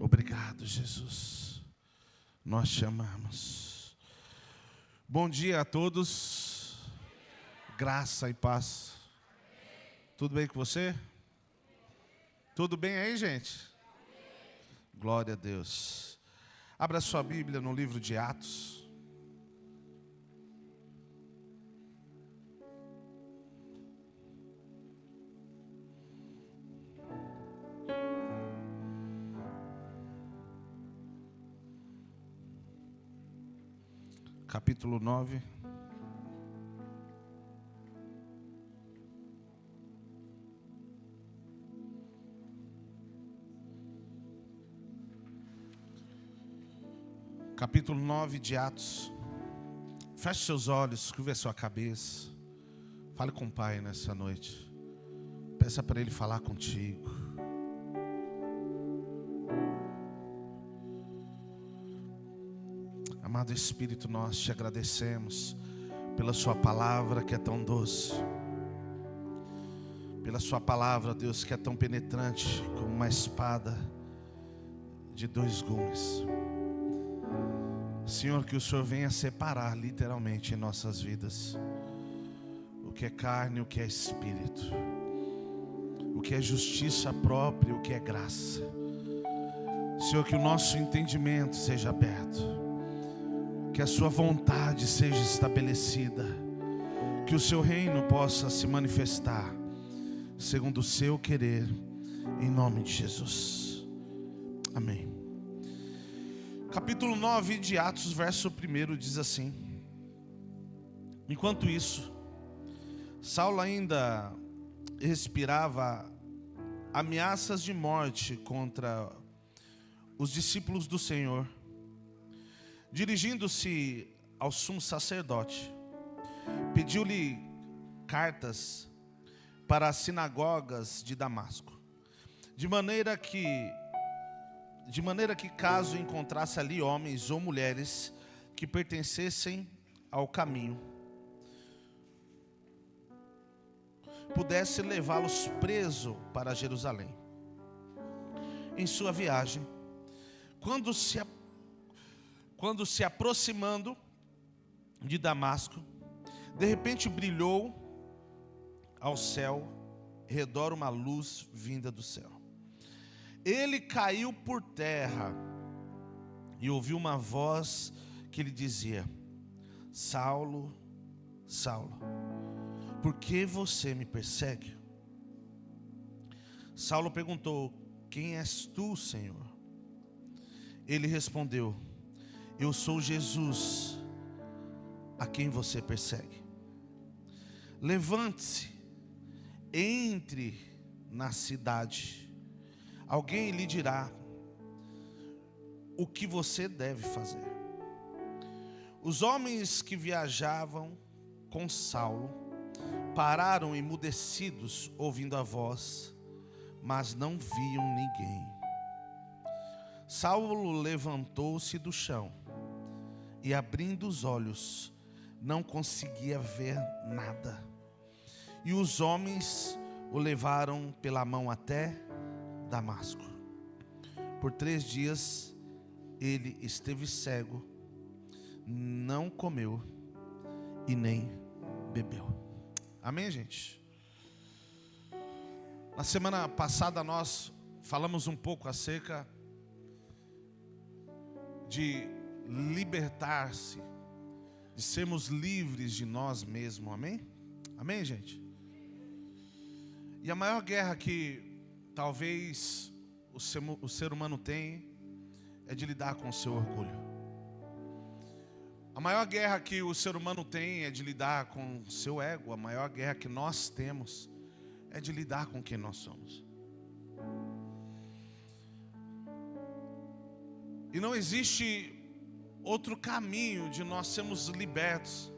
Obrigado, Jesus. Nós te amamos. Bom dia a todos. Graça e paz. Tudo bem com você? Tudo bem aí, gente? Glória a Deus. Abra sua Bíblia no livro de Atos. Capítulo 9. Capítulo 9 de Atos. Feche seus olhos, curve a sua cabeça. Fale com o Pai nessa noite. Peça para Ele falar contigo. Amado Espírito, nós te agradecemos pela sua palavra que é tão doce. Pela sua palavra, Deus, que é tão penetrante como uma espada de dois gumes. Senhor, que o Senhor venha separar literalmente em nossas vidas o que é carne, o que é espírito, o que é justiça própria, o que é graça. Senhor, que o nosso entendimento seja aberto, que a sua vontade seja estabelecida, que o seu reino possa se manifestar segundo o seu querer, em nome de Jesus. Amém. Capítulo 9 de Atos, verso 1 diz assim: enquanto isso, Saulo ainda respirava ameaças de morte contra os discípulos do Senhor. Dirigindo-se ao sumo sacerdote, pediu-lhe cartas para as sinagogas de Damasco, de maneira que caso encontrasse ali homens ou mulheres que pertencessem ao caminho, pudesse levá-los preso para Jerusalém. Em sua viagem, quando se aproximando de Damasco, de repente brilhou ao céu, redor uma luz vinda do céu. Ele caiu por terra e ouviu uma voz que lhe dizia: Saulo, Saulo, por que você me persegue? Saulo perguntou: quem és tu, Senhor? Ele respondeu: eu sou Jesus, a quem você persegue. Levante-se, entre na cidade, alguém lhe dirá o que você deve fazer. Os homens que viajavam com Saulo pararam emudecidos, ouvindo a voz, mas não viam ninguém. Saulo levantou-se do chão e, abrindo os olhos, não conseguia ver nada. E os homens o levaram pela mão até Damasco. Por 3 dias ele esteve cego, não comeu e nem bebeu. Amém, gente? Na semana passada nós falamos um pouco acerca de libertar-se, de sermos livres de nós mesmos, amém? Amém, gente? E a maior guerra que talvez o ser humano tem é de lidar com o seu orgulho. A maior guerra que o ser humano tem é de lidar com o seu ego. A maior guerra que nós temos é de lidar com quem nós somos. E não existe outro caminho de nós sermos libertos,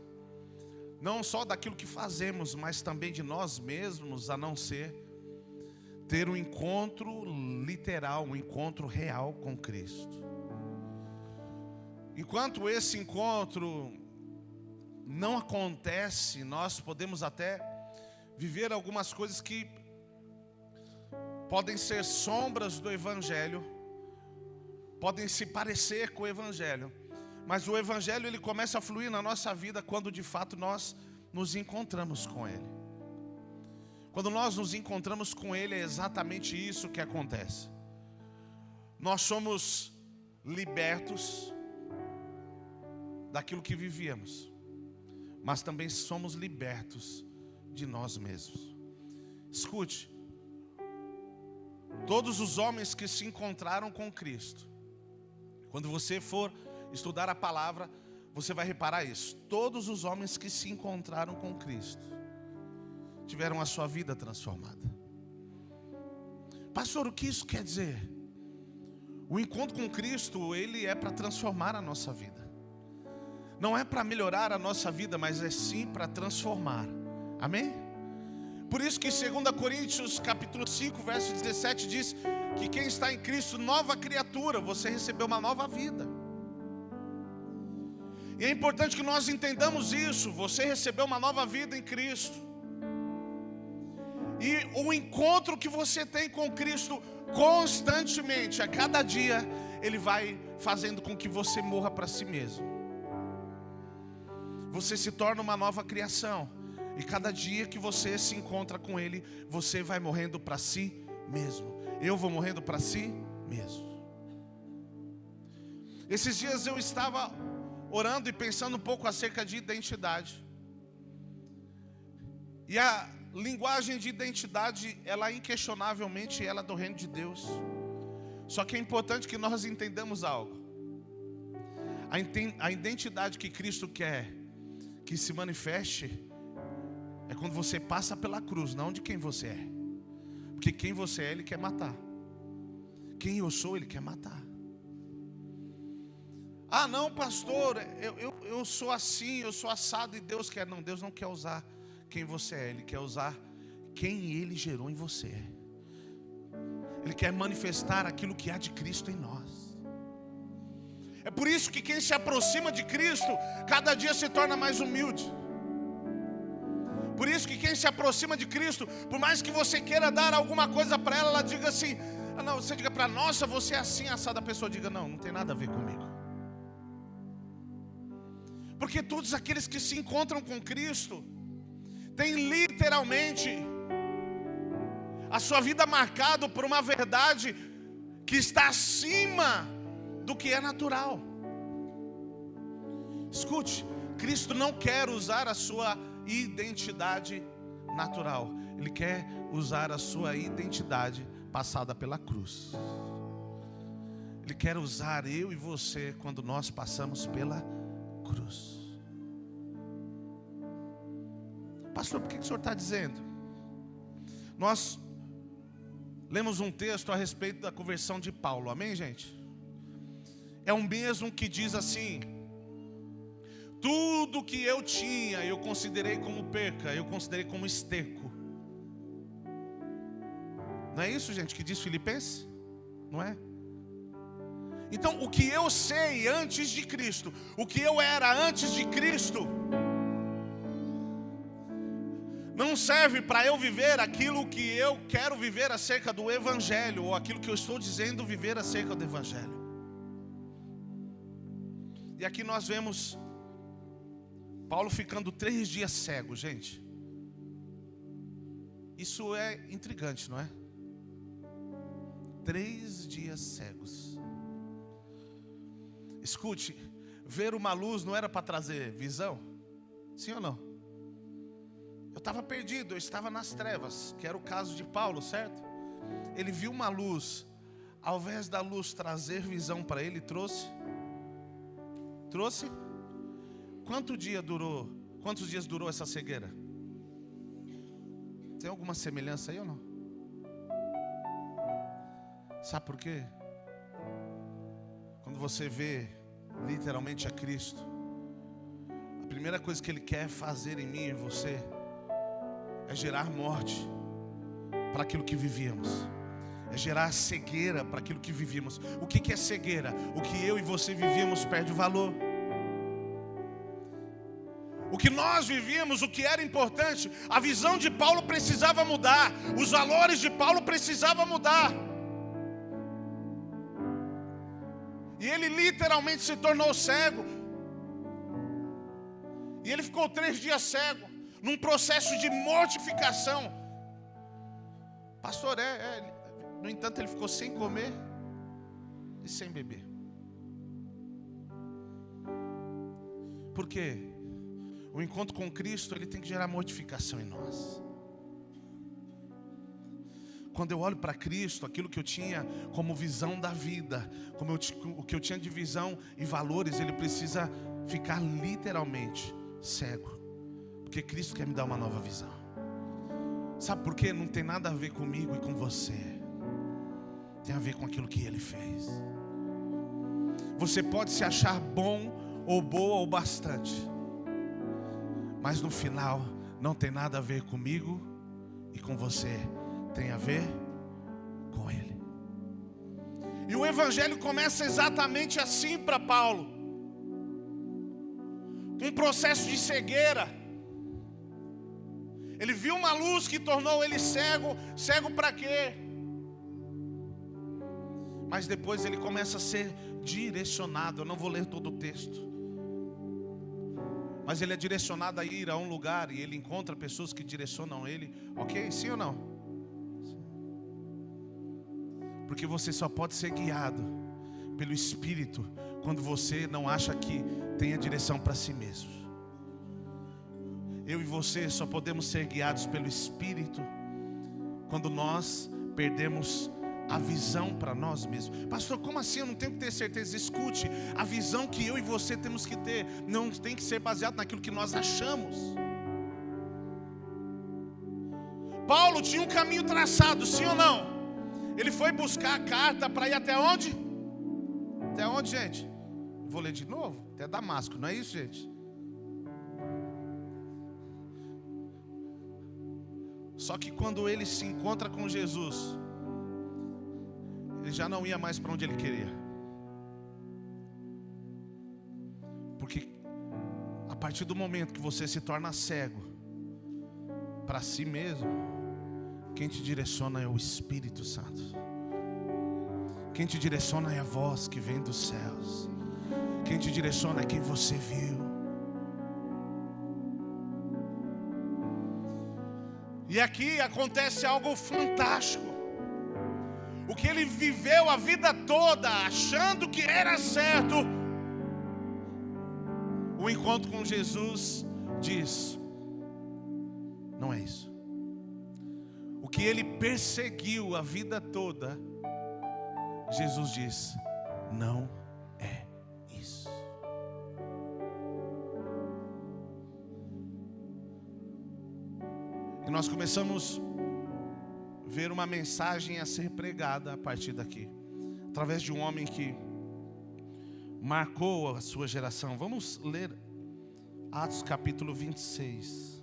não só daquilo que fazemos, mas também de nós mesmos, a não ser ter um encontro literal, um encontro real com Cristo. Enquanto esse encontro não acontece, nós podemos até viver algumas coisas que podem ser sombras do Evangelho, podem se parecer com o Evangelho, mas o Evangelho ele começa a fluir na nossa vida quando de fato nós nos encontramos com Ele. Quando nós nos encontramos com Ele, é exatamente isso que acontece. Nós somos libertos daquilo que vivíamos, mas também somos libertos de nós mesmos. Escute, todos os homens que se encontraram com Cristo, quando você for estudar a palavra, você vai reparar isso. Todos os homens que se encontraram com Cristo tiveram a sua vida transformada. Pastor, o que isso quer dizer? O encontro com Cristo, ele é para transformar a nossa vida. Não é para melhorar a nossa vida, mas é sim para transformar. Amém? Por isso que 2 Coríntios capítulo 5, verso 17 diz que quem está em Cristo, nova criatura, você recebeu uma nova vida. E é importante que nós entendamos isso. Você recebeu uma nova vida em Cristo. E o encontro que você tem com Cristo constantemente, a cada dia, Ele vai fazendo com que você morra para si mesmo. Você se torna uma nova criação. E cada dia que você se encontra com Ele, você vai morrendo para si mesmo. Eu vou morrendo para si mesmo. Esses dias eu estava orando e pensando um pouco acerca de identidade. E a linguagem de identidade, ela inquestionavelmente ela é do reino de Deus. Só que é importante que nós entendamos algo. A identidade que Cristo quer que se manifeste é quando você passa pela cruz, não de quem você é. Porque quem você é, Ele quer matar. Quem eu sou, Ele quer matar. Ah não, pastor, eu sou assim, eu sou assado. E Deus quer, não, Deus não quer usar quem você é, Ele quer usar quem Ele gerou em você. Ele quer manifestar aquilo que há de Cristo em nós. É por isso que quem se aproxima de Cristo, cada dia se torna mais humilde. Por isso que quem se aproxima de Cristo, por mais que você queira dar alguma coisa para ela, ela diga assim, ah, não, você diga para nossa, você é assim, assada. A pessoa diga, não tem nada a ver comigo. Porque todos aqueles que se encontram com Cristo têm literalmente a sua vida marcada por uma verdade que está acima do que é natural. Escute, Cristo não quer usar a sua identidade natural. Ele quer usar a sua identidade passada pela cruz. Ele quer usar eu e você quando nós passamos pela cruz. Pastor, por que o senhor está dizendo? Nós lemos um texto a respeito da conversão de Paulo, amém, gente? É o mesmo que diz assim: tudo que eu tinha eu considerei como perca, eu considerei como esterco. Não é isso, gente, que diz Filipenses? Não é? Então, o que eu sei antes de Cristo, o que eu era antes de Cristo, não serve para eu viver aquilo que eu quero viver acerca do Evangelho, ou aquilo que eu estou dizendo viver acerca do Evangelho. E aqui nós vemos Paulo ficando 3 dias cego, gente. Isso é intrigante, não é? 3 dias cegos. Escute, ver uma luz não era para trazer visão? Sim ou não? Eu estava perdido, eu estava nas trevas, que era o caso de Paulo, certo? Ele viu uma luz, ao invés da luz trazer visão para ele, trouxe? Quantos dias durou essa cegueira? Tem alguma semelhança aí ou não? Sabe por quê? Quando você vê literalmente a Cristo, a primeira coisa que Ele quer fazer em mim e em você é gerar morte para aquilo que vivíamos. É gerar cegueira para aquilo que vivíamos. O que é cegueira? O que eu e você vivíamos perde o valor. O que nós vivíamos, o que era importante, a visão de Paulo precisava mudar. Os valores de Paulo precisavam mudar. E ele literalmente se tornou cego. E ele ficou 3 dias cego, num processo de mortificação. Pastor, no entanto, ele ficou sem comer e sem beber. Por quê? O encontro com Cristo, ele tem que gerar mortificação em nós. Quando eu olho para Cristo, aquilo que eu tinha como visão da vida, o que eu tinha de visão e valores, ele precisa ficar literalmente cego. Porque Cristo quer me dar uma nova visão. Sabe por quê? Não tem nada a ver comigo e com você. Tem a ver com aquilo que Ele fez. Você pode se achar bom ou boa ou bastante, mas no final não tem nada a ver comigo e com você. Tem a ver com Ele. E o Evangelho começa exatamente assim para Paulo. Um processo de cegueira. Ele viu uma luz que tornou ele cego. Cego para quê? Mas depois ele começa a ser direcionado. Eu não vou ler todo o texto, mas ele é direcionado a ir a um lugar e ele encontra pessoas que direcionam ele. Ok? Sim ou não? Porque você só pode ser guiado pelo Espírito quando você não acha que tem a direção para si mesmo. Eu e você só podemos ser guiados pelo Espírito quando nós perdemos a visão para nós mesmos. Pastor, como assim? Eu não tenho que ter certeza. Escute, a visão que eu e você temos que ter não tem que ser baseada naquilo que nós achamos. Paulo tinha um caminho traçado, sim ou não? Ele foi buscar a carta para ir até onde? Até onde, gente? Vou ler de novo. Até Damasco, não é isso, gente? Só que quando ele se encontra com Jesus, ele já não ia mais para onde ele queria. Porque a partir do momento que você se torna cego para si mesmo, quem te direciona é o Espírito Santo. Quem te direciona é a voz que vem dos céus. Quem te direciona é quem você viu. E aqui acontece algo fantástico. O que ele viveu a vida toda achando que era certo, o encontro com Jesus diz: não é isso. O que ele perseguiu a vida toda, Jesus diz: não é isso. E nós começamos a ver uma mensagem a ser pregada a partir daqui, através de um homem que marcou a sua geração. Vamos ler Atos capítulo 26.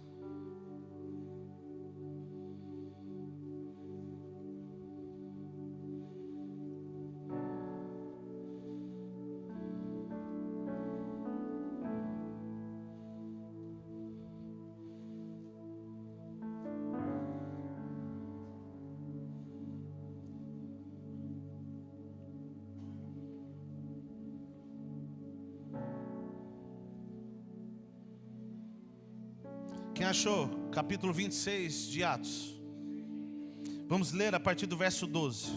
Quem achou? Capítulo 26 de Atos. Vamos ler a partir do verso 12.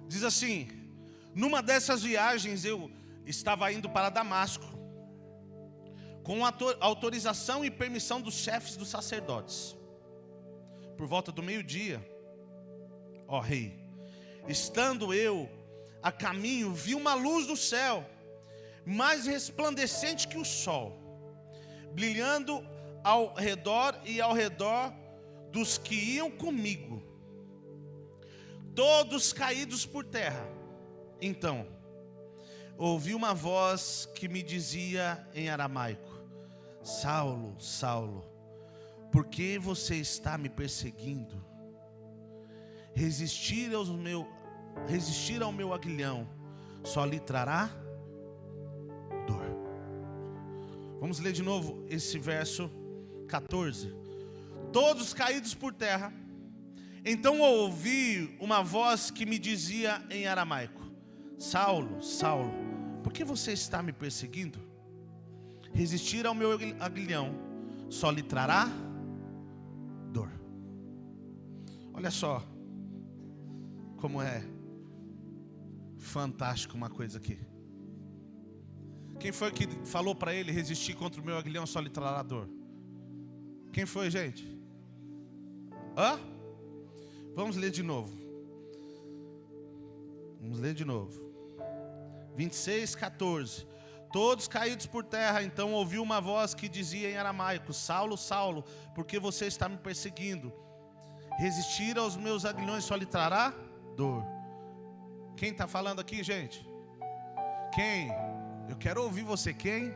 Diz assim: numa dessas viagens eu estava indo para Damasco, com autorização e permissão dos chefes dos sacerdotes. Por volta do meio-dia, ó rei, estando eu a caminho, vi uma luz do céu, mais resplandecente que o sol, brilhando ao redor e ao redor dos que iam comigo, todos caídos por terra. Então ouvi uma voz que me dizia em aramaico: Saulo, Saulo, por que você está me perseguindo? Resistir ao meu aguilhão só lhe trará dor. Vamos ler de novo esse verso 14. Todos caídos por terra. Então ouvi uma voz que me dizia em aramaico: Saulo, Saulo, por que você está me perseguindo? Resistir ao meu aguilhão só lhe trará dor. Olha só como é fantástico uma coisa aqui. Quem foi que falou para ele: resistir contra o meu aguilhão só lhe trará dor? Quem foi, gente? Vamos ler de novo. Vamos ler de novo. 26:14. Todos caídos por terra, então ouviu uma voz que dizia em aramaico: Saulo, Saulo, por que você está me perseguindo? Resistir aos meus aguilhões só lhe trará dor. Quem está falando aqui, gente? Quem? Eu quero ouvir você. Quem?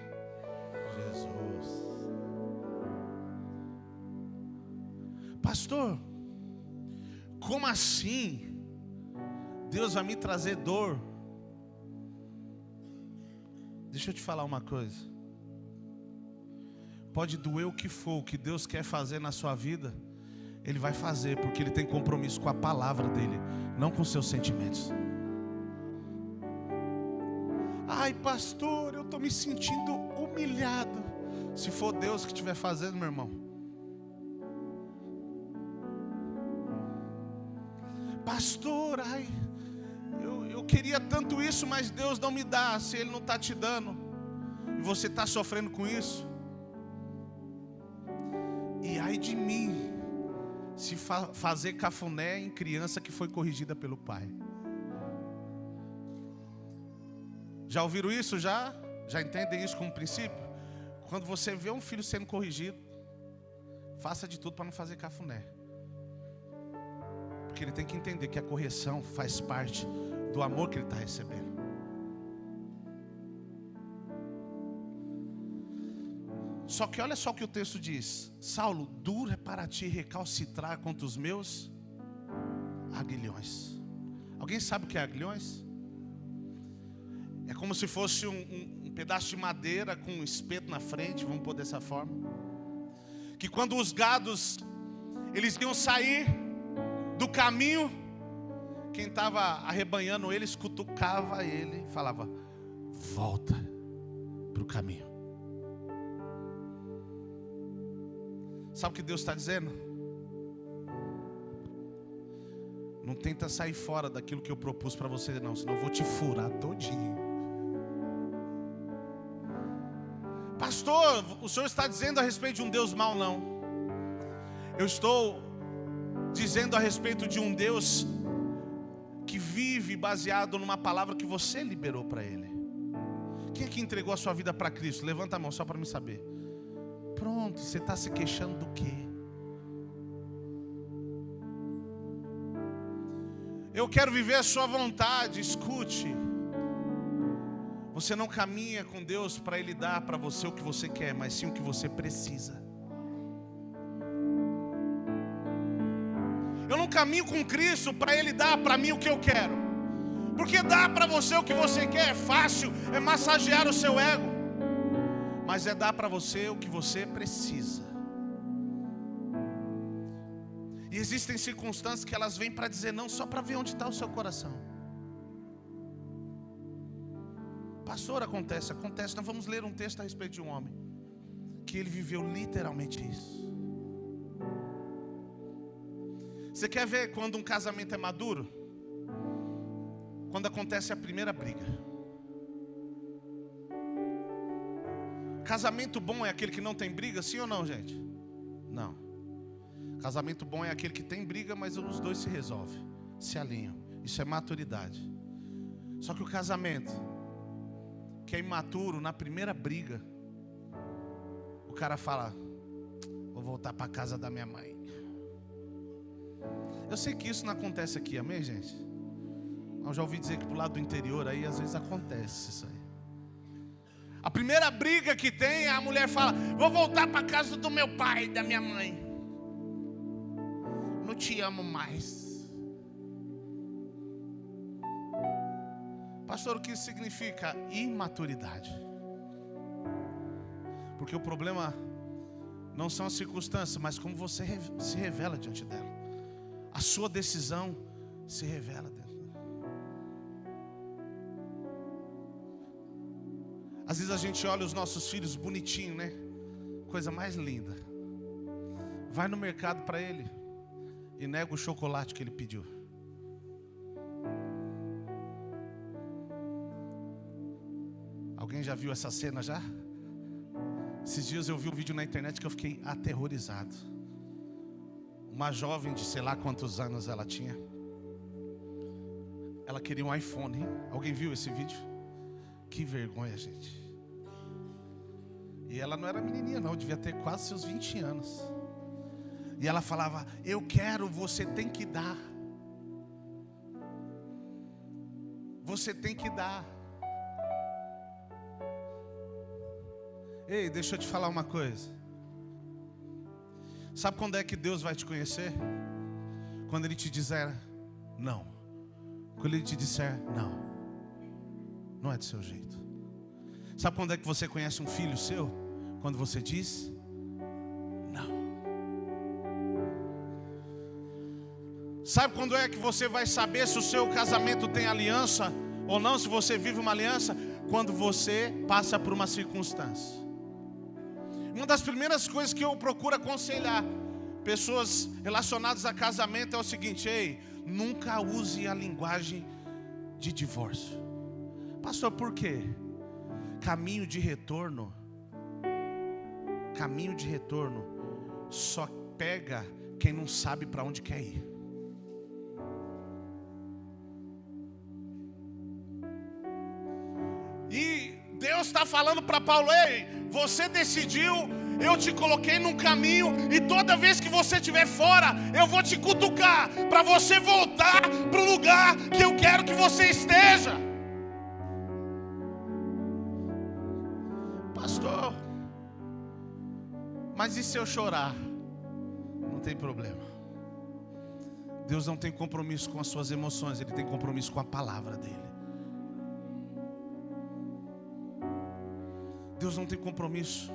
Jesus. Pastor, como assim Deus vai me trazer dor? Deixa eu te falar uma coisa. Pode doer o que for, o que Deus quer fazer na sua vida, Ele vai fazer, porque Ele tem compromisso com a palavra dEle, não com seus sentimentos. Ai, pastor, eu estou me sentindo humilhado. Se for Deus que estiver fazendo, meu irmão. Pastor, ai, eu queria tanto isso, mas Deus não me dá. Se Ele não está te dando e você está sofrendo com isso, e ai de mim se fazer cafuné em criança que foi corrigida pelo pai. Já ouviram isso? Já entendem isso como princípio? Quando você vê um filho sendo corrigido, faça de tudo para não fazer cafuné, porque ele tem que entender que a correção faz parte do amor que ele está recebendo. Só que olha só o que o texto diz: Saulo, duro é para ti recalcitrar contra os meus aguilhões. Alguém sabe o que é aguilhões? É como se fosse um pedaço de madeira com um espeto na frente, vamos pôr dessa forma, que quando os gados eles iam sair do caminho, quem estava arrebanhando eles cutucava ele e falava: volta para o caminho. Sabe o que Deus está dizendo? Não tenta sair fora daquilo que eu propus para você não, senão eu vou te furar todinho. Pastor, o senhor está dizendo a respeito de um Deus mau? Não. Eu estou dizendo a respeito de um Deus que vive baseado numa palavra que você liberou para Ele. Quem é que entregou a sua vida para Cristo? Levanta a mão só para me saber. Pronto, você está se queixando do quê? Eu quero viver a sua vontade. Escute. Você não caminha com Deus para Ele dar para você o que você quer, mas sim o que você precisa. Eu não caminho com Cristo para Ele dar para mim o que eu quero, porque dar para você o que você quer é fácil, é massagear o seu ego. Mas é dar para você o que você precisa. E existem circunstâncias que elas vêm para dizer não, só para ver onde está o seu coração. Pastor, acontece. Nós vamos ler um texto a respeito de um homem que ele viveu literalmente isso. Você quer ver quando um casamento é maduro? Quando acontece a primeira briga. Casamento bom é aquele que não tem briga, sim ou não, gente? Não. Casamento bom é aquele que tem briga, mas os dois se resolvem, se alinham. Isso é maturidade. Só que o casamento que é imaturo, na primeira briga, o cara fala: vou voltar para a casa da minha mãe. Eu sei que isso não acontece aqui, amém, gente? Eu já ouvi dizer que pro lado do interior aí às vezes acontece isso aí. A primeira briga que tem, a mulher fala: vou voltar para a casa do meu pai e da minha mãe. Não te amo mais. Pastor, o que isso significa? Imaturidade. Porque o problema não são as circunstâncias, mas como você se revela diante dela. A sua decisão se revela dentro dela. Às vezes a gente olha os nossos filhos bonitinhos, né? Coisa mais linda. Vai no mercado para ele e nega o chocolate que ele pediu. Alguém já viu essa cena já? Esses dias eu vi um vídeo na internet que eu fiquei aterrorizado. Uma jovem de sei lá quantos anos ela tinha. Ela queria um iPhone, hein? Alguém viu esse vídeo? Que vergonha, gente. E ela não era menininha não, devia ter quase seus 20 anos. E ela falava, eu quero, você tem que dar. Você tem que dar. Ei, deixa eu te falar uma coisa. Sabe quando é que Deus vai te conhecer? Quando Ele te disser não. Quando Ele te disser não. Não é do seu jeito. Sabe quando é que você conhece um filho seu? Quando você diz não. Sabe quando é que você vai saber se o seu casamento tem aliança ou não, se você vive uma aliança? Quando você passa por uma circunstância. Uma das primeiras coisas que eu procuro aconselhar pessoas relacionadas a casamento é o seguinte: ei, nunca use a linguagem de divórcio. Pastor, por quê? Caminho de retorno só pega quem não sabe para onde quer ir. E Deus está falando para Paulo: ei, você decidiu, eu te coloquei num caminho, e toda vez que você estiver fora, eu vou te cutucar para você voltar para o lugar que eu quero que você esteja. Pastor, mas e se eu chorar? Não tem problema. Deus não tem compromisso com as suas emoções, Ele tem compromisso com a palavra dEle. Deus não tem compromisso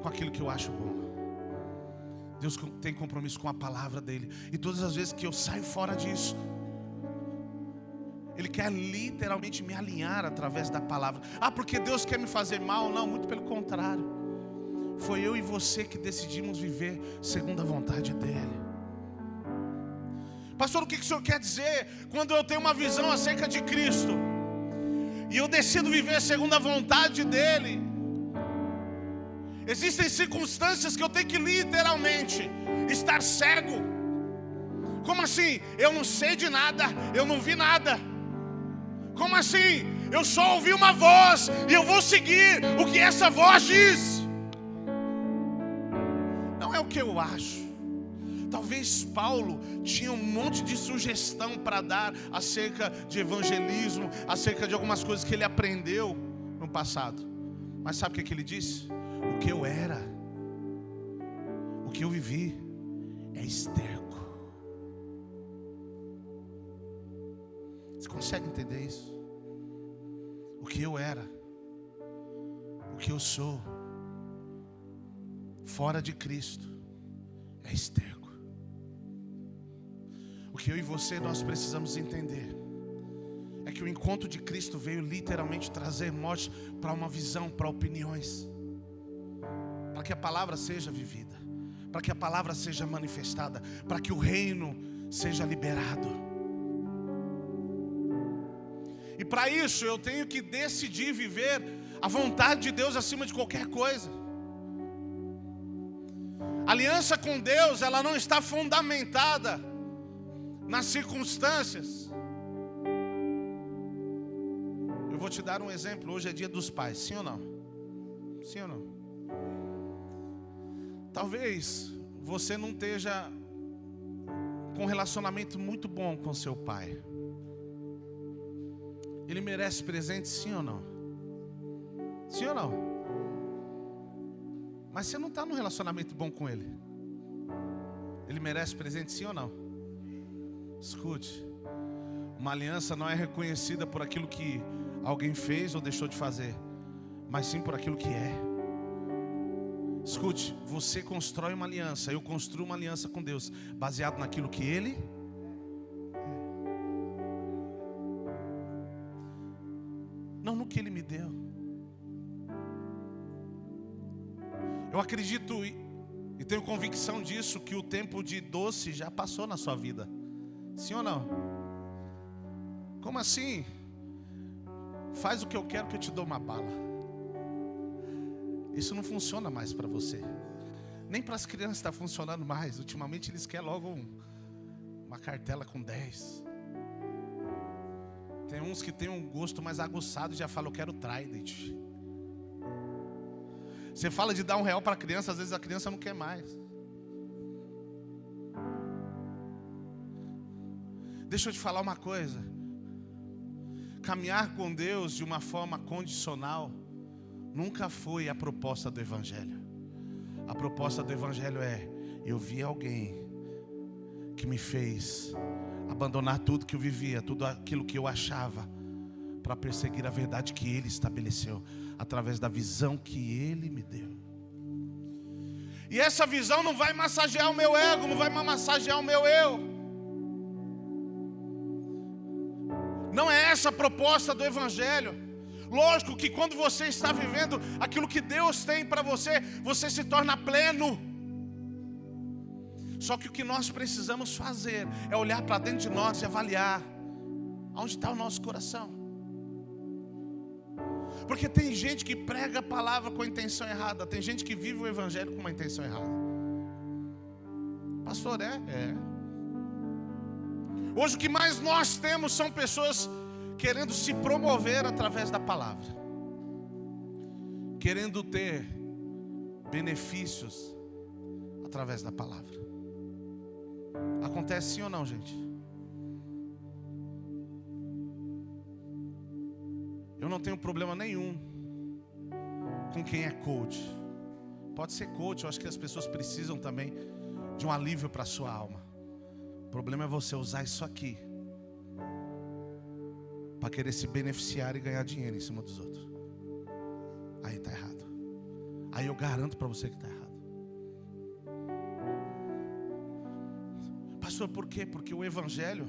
com aquilo que eu acho bom. Deus tem compromisso com a palavra dEle. E todas as vezes que eu saio fora disso, Ele quer literalmente me alinhar através da palavra. Ah, porque Deus quer me fazer mal? Não, muito pelo contrário. Foi eu e você que decidimos viver segundo a vontade dEle. Pastor, o que o senhor quer dizer? Quando eu tenho uma visão acerca de Cristo e eu decido viver segundo a vontade dEle, existem circunstâncias que eu tenho que literalmente estar cego. Como assim? Eu não sei de nada, eu não vi nada. Como assim? Eu só ouvi uma voz e eu vou seguir o que essa voz diz. Não é o que eu acho. Talvez Paulo tinha um monte de sugestão para dar acerca de evangelismo, acerca de algumas coisas que ele aprendeu no passado. Mas sabe o que ele disse? O que eu era, o que eu vivi é esterco. Você consegue entender isso? O que eu era, o que eu sou, fora de Cristo, é esterco. O que eu e você nós precisamos entender é que o encontro de Cristo veio literalmente trazer morte para uma visão, para opiniões, para que a palavra seja vivida, para que a palavra seja manifestada, para que o reino seja liberado. E para isso eu tenho que decidir viver a vontade de Deus acima de qualquer coisa. A aliança com Deus, ela não está fundamentada nas circunstâncias. Eu vou te dar um exemplo. Hoje é dia dos pais, sim ou não? Sim ou não? Talvez você não esteja com um relacionamento muito bom com seu pai. Ele merece presente, sim ou não? Sim ou não? Mas você não está num relacionamento bom com ele. Ele merece presente, sim ou não? Escute, uma aliança não é reconhecida por aquilo que alguém fez ou deixou de fazer, mas sim por aquilo que é. Escute, você constrói uma aliança, eu construo uma aliança com Deus, baseado naquilo que Ele é. Não no que Ele me deu. Eu acredito e tenho convicção disso, que o tempo de doce já passou na sua vida. Sim ou não? Como assim? Faz o que eu quero que eu te dou uma bala. Isso não funciona mais para você. Nem para as crianças está funcionando mais. Ultimamente eles querem logo uma cartela com 10. Tem uns que tem um gosto mais aguçado e já falam, eu quero Trident. Você fala de dar R$1 para a criança, às vezes a criança não quer mais. Deixa eu te falar uma coisa. Caminhar com Deus de uma forma condicional nunca foi a proposta do Evangelho. A proposta do Evangelho é: eu vi alguém que me fez abandonar tudo que eu vivia, tudo aquilo que eu achava, para perseguir a verdade que Ele estabeleceu, através da visão que Ele me deu. E essa visão não vai massagear o meu ego, não vai massagear o meu eu. Não é essa a proposta do Evangelho. Lógico que quando você está vivendo aquilo que Deus tem para você, você se torna pleno. Só que o que nós precisamos fazer é olhar para dentro de nós e avaliar onde está o nosso coração. Porque tem gente que prega a palavra com a intenção errada. Tem gente que vive o Evangelho com uma intenção errada. Pastor, Hoje o que mais nós temos são pessoas querendo se promover através da palavra, querendo ter benefícios através da palavra. Acontece sim ou não, gente? Eu não tenho problema nenhum com quem é coach. Pode ser coach, eu acho que as pessoas precisam também de um alívio para a sua alma. O problema é você usar isso aqui para querer se beneficiar e ganhar dinheiro em cima dos outros. Aí está errado. Aí eu garanto para você que está errado. Pastor, por quê? Porque o Evangelho,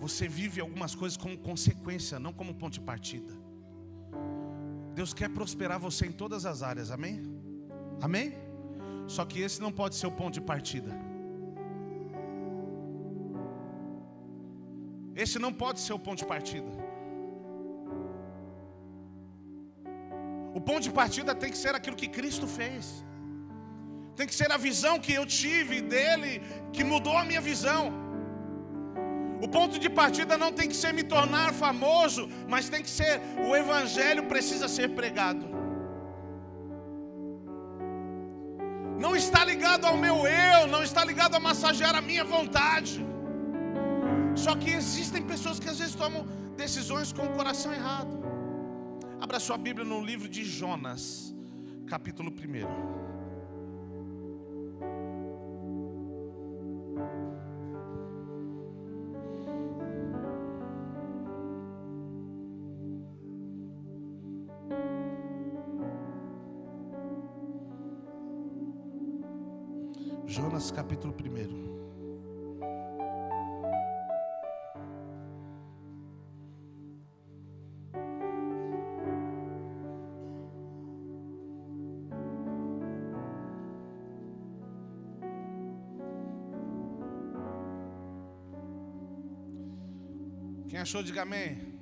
você vive algumas coisas como consequência, não como ponto de partida. Deus quer prosperar você em todas as áreas, amém? Amém? Só que esse não pode ser o ponto de partida. Esse não pode ser o ponto de partida. O ponto de partida tem que ser aquilo que Cristo fez. Tem que ser a visão que eu tive dele, que mudou a minha visão. O ponto de partida não tem que ser me tornar famoso, mas tem que ser, o Evangelho precisa ser pregado. Não está ligado ao meu eu, não está ligado a massagear a minha vontade. Só que existem pessoas que às vezes tomam decisões com o coração errado. Abra sua Bíblia no livro de Jonas, capítulo 1. Jonas capítulo 1. Quem achou, diga amém.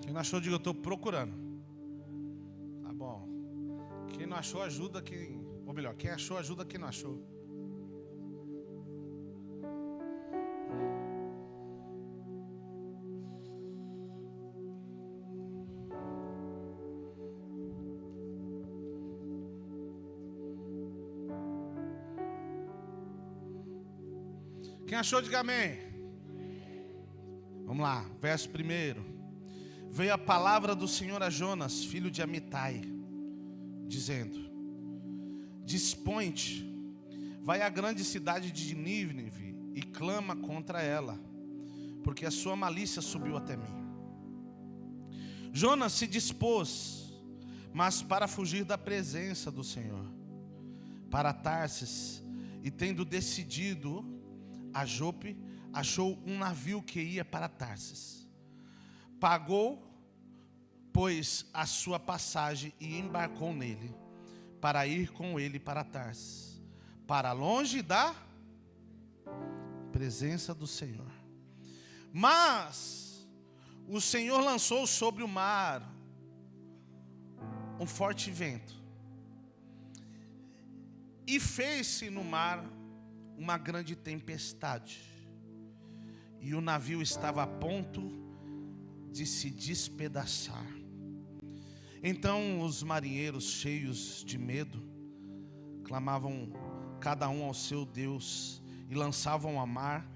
Quem não achou, diga eu estou procurando. Tá bom. Quem não achou, ajuda quem... Ou melhor, quem achou, ajuda quem não achou. Quem achou, diga amém. Vamos lá, verso 1. Veio a palavra do Senhor a Jonas, filho de Amitai, dizendo: Dispõe-te, vai à grande cidade de Nínive e clama contra ela, porque a sua malícia subiu até mim. Jonas se dispôs, mas para fugir da presença do Senhor, para Tarsis, e tendo decidido a Jope, achou um navio que ia para Tarsis. Pagou pôs a sua passagem e embarcou nele, para ir com ele para Tarsis, para longe da presença do Senhor. Mas o Senhor lançou sobre o mar um forte vento, e fez-se no mar uma grande tempestade, e o navio estava a ponto de se despedaçar. Então os marinheiros, cheios de medo, clamavam cada um ao seu Deus e lançavam ao mar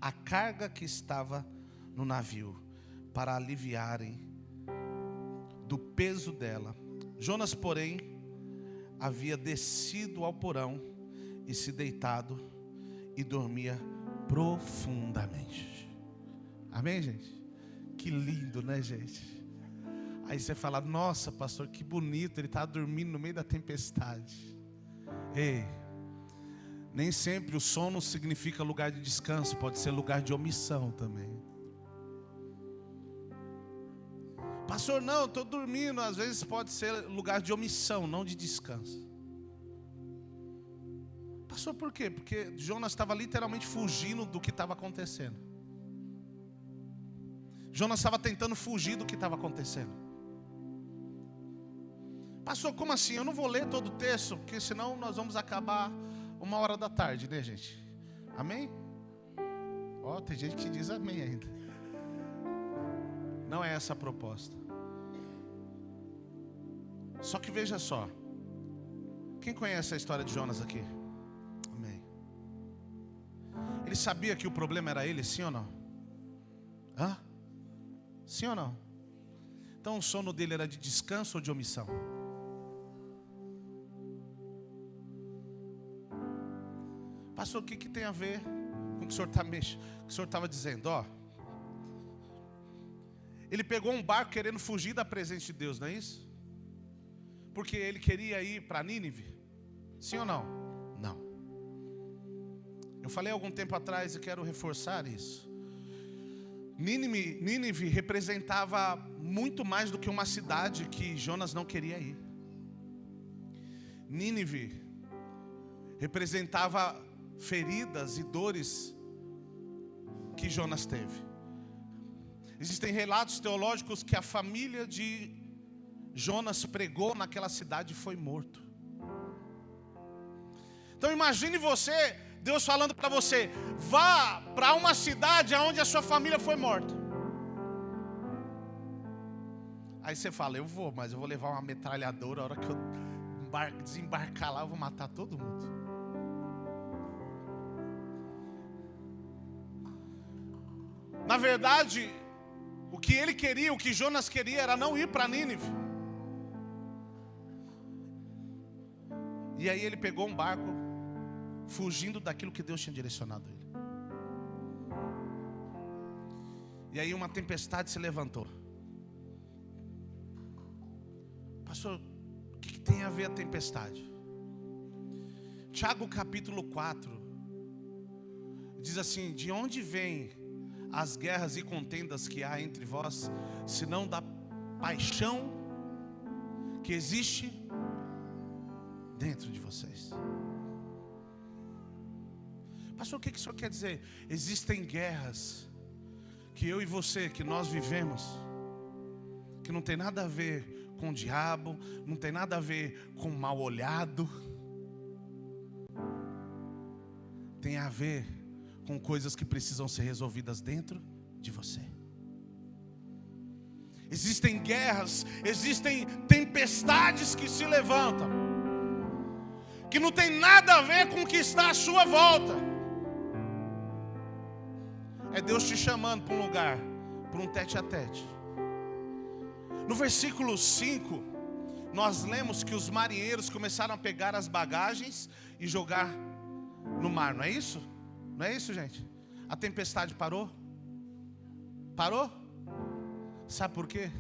a carga que estava no navio, para aliviarem do peso dela. Jonas, porém, havia descido ao porão e se deitado e dormia profundamente. Amém, gente? Que lindo, né, gente? Aí você fala: nossa, pastor, que bonito, ele está dormindo no meio da tempestade. Ei, nem sempre o sono significa lugar de descanso, pode ser lugar de omissão também. Pastor, não, estou dormindo. Às vezes pode ser lugar de omissão, não de descanso. Pastor, por quê? Porque Jonas estava literalmente fugindo do que estava acontecendo. Jonas estava tentando fugir do que estava acontecendo. Pastor, como assim? Eu não vou ler todo o texto, porque senão nós vamos acabar 1h da tarde, né, gente? Amém? Ó, tem gente que diz amém ainda. Não é essa a proposta. Só que veja só. Quem conhece a história de Jonas aqui? Amém. Ele sabia que o problema era ele, sim ou não? Hã? Sim ou não? Então o sono dele era de descanso ou de omissão? Pastor, o que tem a ver com o que o senhor está mexendo? O que o senhor estava dizendo, ó. Ele pegou um barco querendo fugir da presença de Deus, não é isso? Porque ele queria ir para Nínive. Sim ou não? Não. Eu falei algum tempo atrás e quero reforçar isso. Nínive representava muito mais do que uma cidade que Jonas não queria ir. Nínive representava feridas e dores que Jonas teve. Existem relatos teológicos que a família de Jonas pregou naquela cidade e foi morto. Então imagine você, Deus falando para você: vá para uma cidade onde a sua família foi morta. Aí você fala: eu vou, mas eu vou levar uma metralhadora. A hora que eu desembarcar lá, eu vou matar todo mundo. Na verdade, o que ele queria, o que Jonas queria, era não ir para Nínive. E aí ele pegou um barco, fugindo daquilo que Deus tinha direcionado ele. E aí uma tempestade se levantou. Pastor, o que tem a ver a tempestade? Tiago capítulo 4 diz assim: de onde vêm as guerras e contendas que há entre vós, senão da paixão que existe dentro de vocês? Pastor, o que o senhor quer dizer? Existem guerras que eu e você, que nós vivemos, que não tem nada a ver com o diabo, não tem nada a ver com o mal olhado, tem a ver com coisas que precisam ser resolvidas dentro de você. Existem guerras, existem tempestades que se levantam, que não tem nada a ver com o que está à sua volta. É Deus te chamando para um lugar, para um tete a tete. No versículo 5, nós lemos que os marinheiros começaram a pegar as bagagens e jogar no mar, não é isso? Não é isso, gente? A tempestade parou? Parou? Sabe por quê?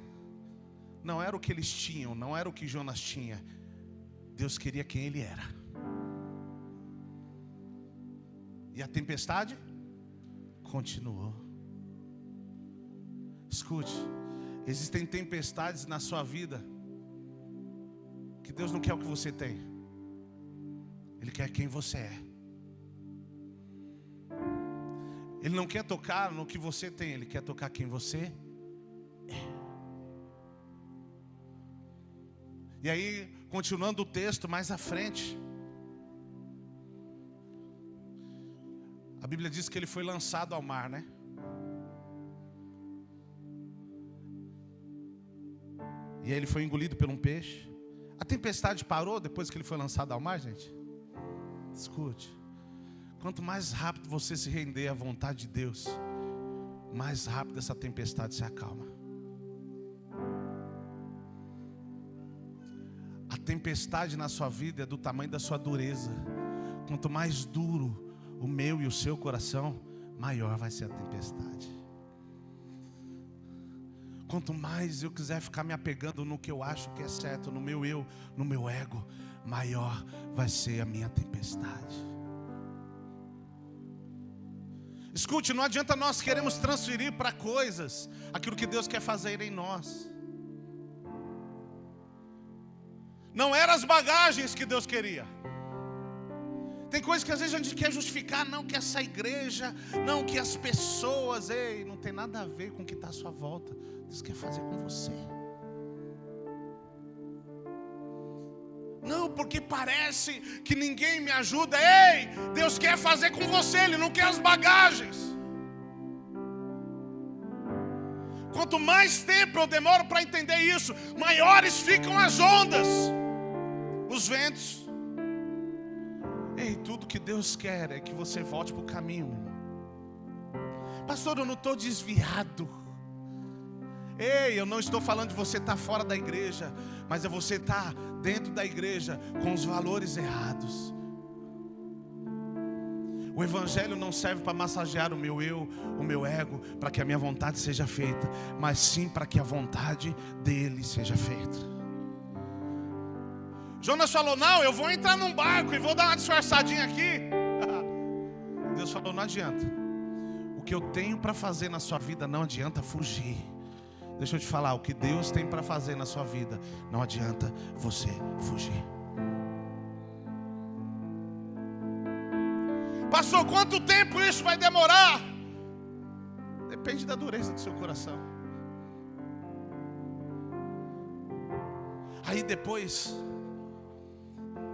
Não era o que eles tinham, não era o que Jonas tinha. Deus queria quem ele era. E a tempestade continuou. Escute, Existem tempestades na sua vida que Deus não quer o que você tem. Ele quer quem você é. Ele não quer tocar no que você tem, Ele quer tocar quem você é. E aí, continuando o texto, mais à frente, a Bíblia diz que ele foi lançado ao mar, né? E aí ele foi engolido por um peixe. A tempestade parou depois que ele foi lançado ao mar, gente? Escute. Quanto mais rápido você se render à vontade de Deus, mais rápido essa tempestade se acalma. A tempestade na sua vida é do tamanho da sua dureza. Quanto mais duro o meu e o seu coração, maior vai ser a tempestade. Quanto mais eu quiser ficar me apegando no que eu acho que é certo, no meu eu, no meu ego, maior vai ser a minha tempestade. Escute, não adianta nós queremos transferir para coisas aquilo que Deus quer fazer em nós. Não eram as bagagens que Deus queria. Tem coisas que às vezes a gente quer justificar, não que essa igreja, não que as pessoas, ei, não tem nada a ver com o que está à sua volta. Deus quer fazer com você. Não, porque parece que ninguém me ajuda. Ei, Deus quer fazer com você, Ele não quer as bagagens. Quanto mais tempo eu demoro para entender isso, maiores ficam as ondas, os ventos. Ei, tudo que Deus quer é que você volte para o caminho, meu irmão. Pastor, eu não estou desviado. Ei, eu não estou falando de você estar fora da igreja, mas é você estar dentro da igreja com os valores errados. O evangelho não serve para massagear o meu eu, o meu ego, para que a minha vontade seja feita, mas sim para que a vontade dele seja feita. Jonas falou, não, eu vou entrar num barco e vou dar uma disfarçadinha aqui. Deus falou, não adianta. O que eu tenho para fazer na sua vida não adianta fugir. Deixa eu te falar, o que Deus tem para fazer na sua vida, não adianta você fugir. Pastor, quanto tempo isso vai demorar? Depende da dureza do seu coração. Aí depois,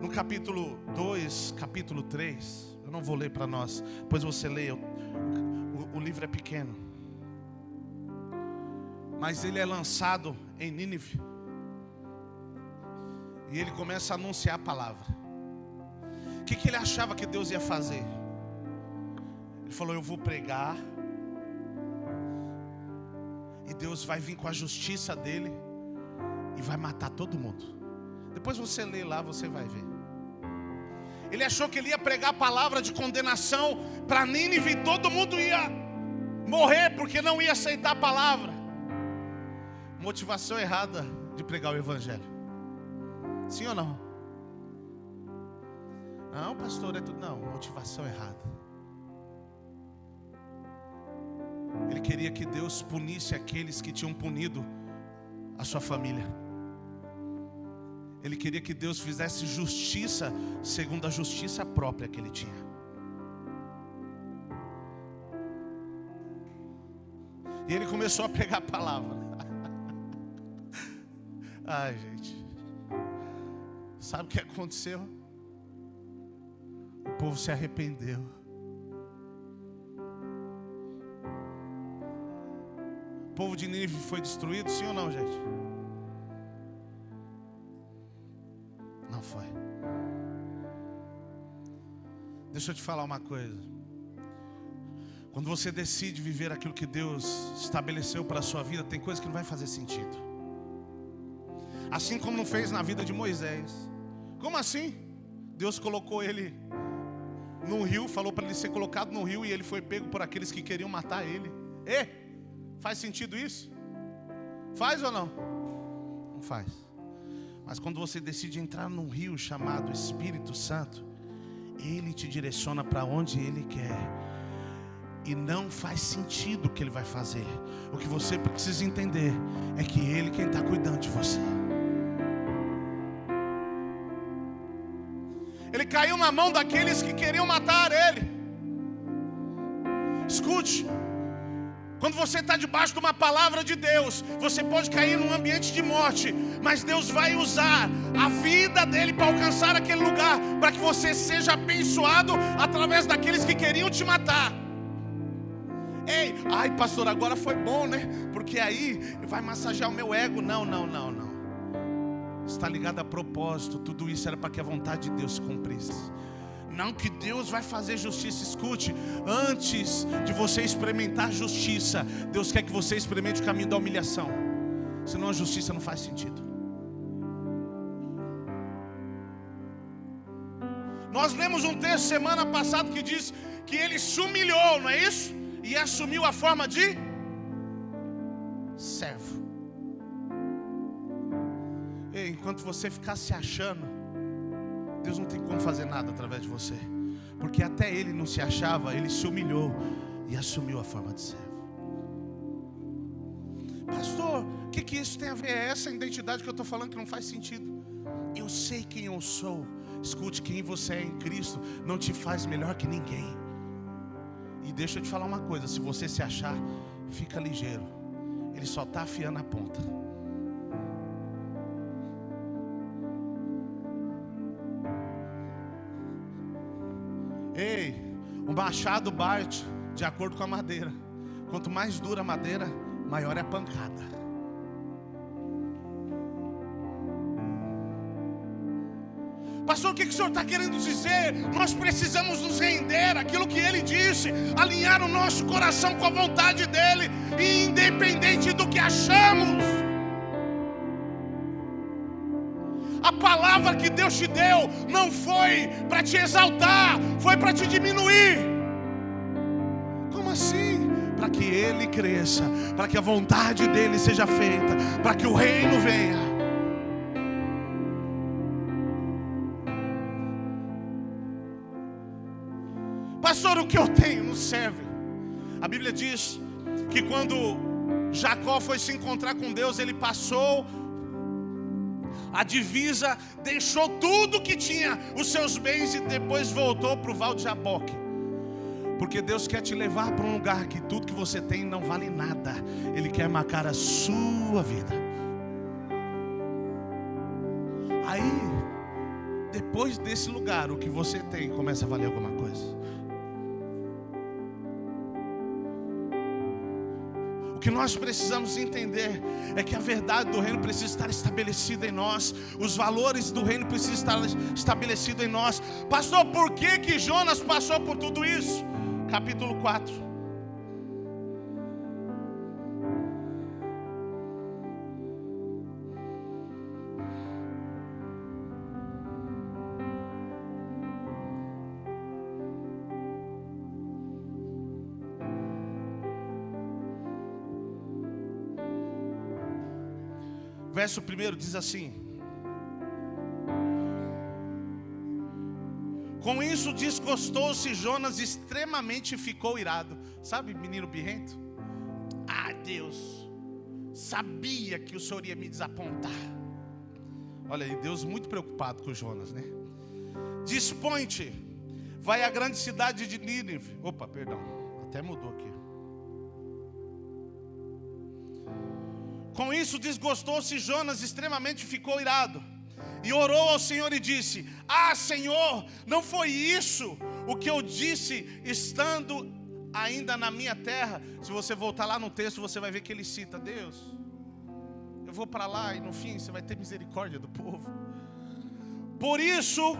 no capítulo 2, capítulo 3, eu não vou ler para nós, depois você lê, o livro é pequeno. Mas ele é lançado em Nínive. E ele começa a anunciar a palavra. O que ele achava que Deus ia fazer? Ele falou, eu vou pregar. E Deus vai vir com a justiça dele. E vai matar todo mundo. Depois você lê lá, você vai ver. Ele achou que ele ia pregar a palavra de condenação para Nínive. E todo mundo ia morrer porque não ia aceitar a palavra. Motivação errada de pregar o evangelho. Sim ou não? Não, pastor, é tudo. Não, motivação errada. Ele queria que Deus punisse aqueles que tinham punido a sua família. Ele queria que Deus fizesse justiça segundo a justiça própria que ele tinha. E ele começou a pregar a palavra. Ai, gente, sabe o que aconteceu? O povo se arrependeu. O povo de Nínive foi destruído, sim ou não, gente? Não foi. Deixa eu te falar uma coisa. Quando você decide viver aquilo que Deus estabeleceu para a sua vida, tem coisa que não vai fazer sentido. Assim como não fez na vida de Moisés. Como assim? Deus colocou ele no rio, falou para ele ser colocado no rio, e ele foi pego por aqueles que queriam matar ele. Faz sentido isso? Faz ou não? Não faz. Mas quando você decide entrar num rio chamado Espírito Santo, Ele te direciona para onde Ele quer. e não faz sentido o que ele vai fazer. O que você precisa entender é que ele quem está cuidando de você. Ele caiu na mão daqueles que queriam matar ele. Escute, quando você está debaixo de uma palavra de Deus, você pode cair num ambiente de morte, mas Deus vai usar a vida dele para alcançar aquele lugar, para que você seja abençoado através daqueles que queriam te matar. Ei, ai pastor, agora foi bom, né? Porque aí vai massagear o meu ego. Não. Está ligado a propósito. Tudo isso era para que a vontade de Deus se cumprisse. Não que Deus vai fazer justiça. Escute, antes de você experimentar justiça, Deus quer que você experimente o caminho da humilhação. Senão a justiça não faz sentido. Nós lemos um texto semana passada que diz que ele se humilhou, não é isso? E assumiu a forma de servo. E enquanto você ficar se achando, Deus não tem como fazer nada através de você. Porque até ele não se achava, ele se humilhou e assumiu a forma de servo. Pastor, o que isso tem a ver? É essa identidade que eu estou falando que não faz sentido. Eu sei quem eu sou. Escute, quem você é em Cristo não te faz melhor que ninguém. E deixa eu te falar uma coisa, se você se achar, fica ligeiro. Ele só está afiando a ponta. Ei, o machado bate de acordo com a madeira. Quanto mais dura a madeira, maior é a pancada. Pastor, o que o senhor está querendo dizer? Nós precisamos nos render àquilo que ele disse, alinhar o nosso coração com a vontade dele, e independente do que achamos. A palavra que Deus te deu não foi para te exaltar, foi para te diminuir. Como assim? Para que ele cresça, para que a vontade dele seja feita, para que o reino venha. Pastor, o que eu tenho não serve. A Bíblia diz que quando Jacó foi se encontrar com Deus, ele passou a divisa, deixou tudo que tinha, os seus bens, e depois voltou para o Val de Jaboque. Porque Deus quer te levar para um lugar que tudo que você tem não vale nada. Ele quer marcar a sua vida. Aí, depois desse lugar, o que você tem começa a valer alguma coisa. O que nós precisamos entender é que a verdade do reino precisa estar estabelecida em nós. Os valores do reino precisam estar estabelecidos em nós. Pastor, por que Jonas passou por tudo isso? Capítulo 4. Verso 1 diz assim: com isso desgostou-se Jonas extremamente e ficou irado. Sabe, menino birrento? Ah, Deus, sabia que o Senhor ia me desapontar. Olha aí, Deus muito preocupado com Jonas, né? Dispõe-te, vai à grande cidade de Nínive. Opa, perdão, até mudou aqui. Com isso desgostou-se Jonas extremamente e ficou irado. E orou ao Senhor e disse: ah, Senhor, não foi isso o que eu disse estando ainda na minha terra? Se você voltar lá no texto, você vai ver que ele cita: Deus, eu vou para lá e no fim você vai ter misericórdia do povo. Por isso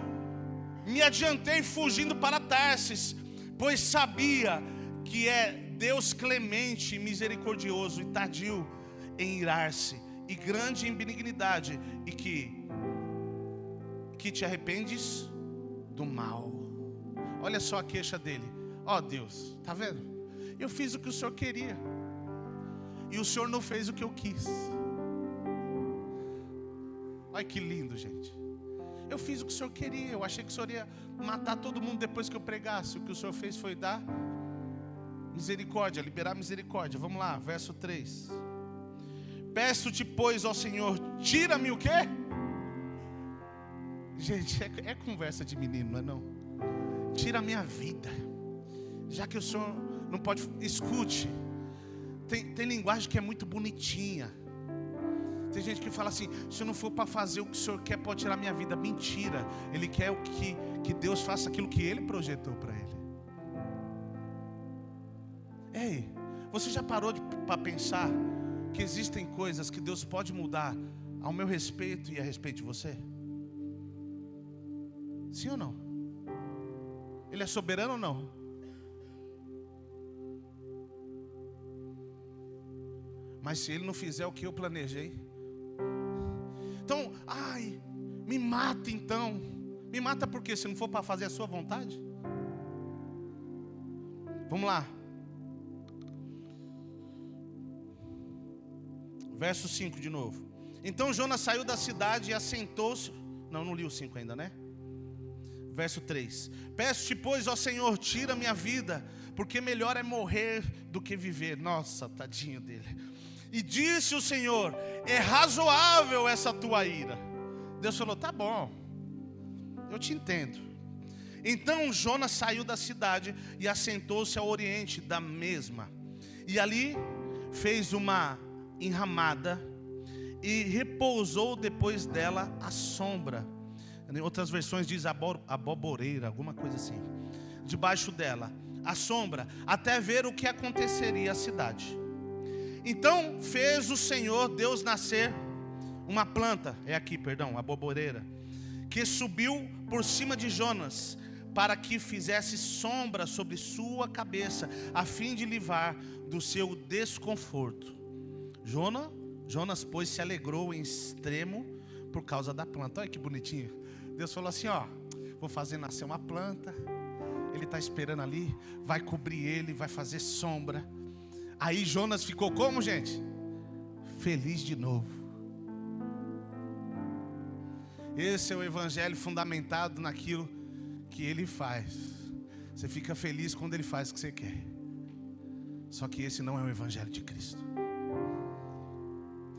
me adiantei fugindo para Tarsis, pois sabia que é Deus clemente e misericordioso e tardio em irar-se e grande em benignidade, e que te arrependes do mal. Olha só a queixa dele: ó Deus, tá vendo? Eu fiz o que o Senhor queria e o Senhor não fez o que eu quis. Olha que lindo, gente. Eu fiz o que o Senhor queria, eu achei que o Senhor ia matar todo mundo depois que eu pregasse. O que o Senhor fez foi dar Misericórdia, liberar misericórdia. Vamos lá, verso 3. Peço-te, pois, ao Senhor, tira-me o quê? Gente, é conversa de menino, não é não? Tira a minha vida. Já que o Senhor não pode... Escute. Tem linguagem que é muito bonitinha. Tem gente que fala assim: se não for para fazer o que o Senhor quer, pode tirar a minha vida. Mentira. Ele quer que Deus faça aquilo que Ele projetou para Ele. Ei, você já parou para pensar que existem coisas que Deus pode mudar ao meu respeito e a respeito de você? Sim ou não? Ele é soberano ou não? Mas se Ele não fizer o que eu planejei, então, me mata então. Me mata por quê? Se não for para fazer a sua vontade? Vamos lá. Verso 5 de novo. Então Jonas saiu da cidade e assentou-se. Não li o 5 ainda, né? Verso 3. Peço-te, pois, ó Senhor, tira minha vida, porque melhor é morrer do que viver. Nossa, tadinho dele. E disse o Senhor: é razoável essa tua ira. Deus falou: tá bom, eu te entendo. Então Jonas saiu da cidade e assentou-se ao oriente da mesma. E ali fez uma enramada e repousou depois dela à sombra. Em outras versões diz aboboreira, alguma coisa assim. Debaixo dela, à sombra, até ver o que aconteceria à cidade. Então fez o Senhor Deus nascer uma planta, aboboreira, que subiu por cima de Jonas, para que fizesse sombra sobre sua cabeça, a fim de livrar do seu desconforto. Jonas, pois, se alegrou em extremo por causa da planta. Olha que bonitinho. Deus falou assim: vou fazer nascer uma planta. Ele está esperando ali, vai cobrir ele, vai fazer sombra. Aí Jonas ficou como, gente? Feliz de novo. Esse é o evangelho fundamentado naquilo que ele faz. Você fica feliz quando ele faz o que você quer. Só que esse não é o evangelho de Cristo.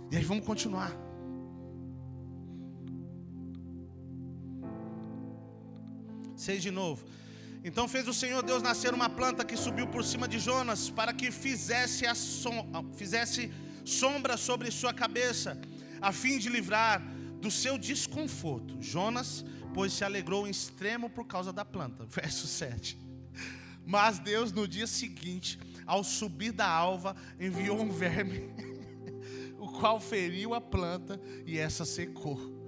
E aí vamos continuar. Seis de novo. Então fez o Senhor Deus nascer uma planta que subiu por cima de Jonas, para que fizesse sombra sobre sua cabeça, a fim de livrar do seu desconforto. Jonas, pois, se alegrou em extremo por causa da planta. Verso 7. Mas Deus, no dia seguinte, ao subir da alva, enviou um verme, o qual feriu a planta e essa secou.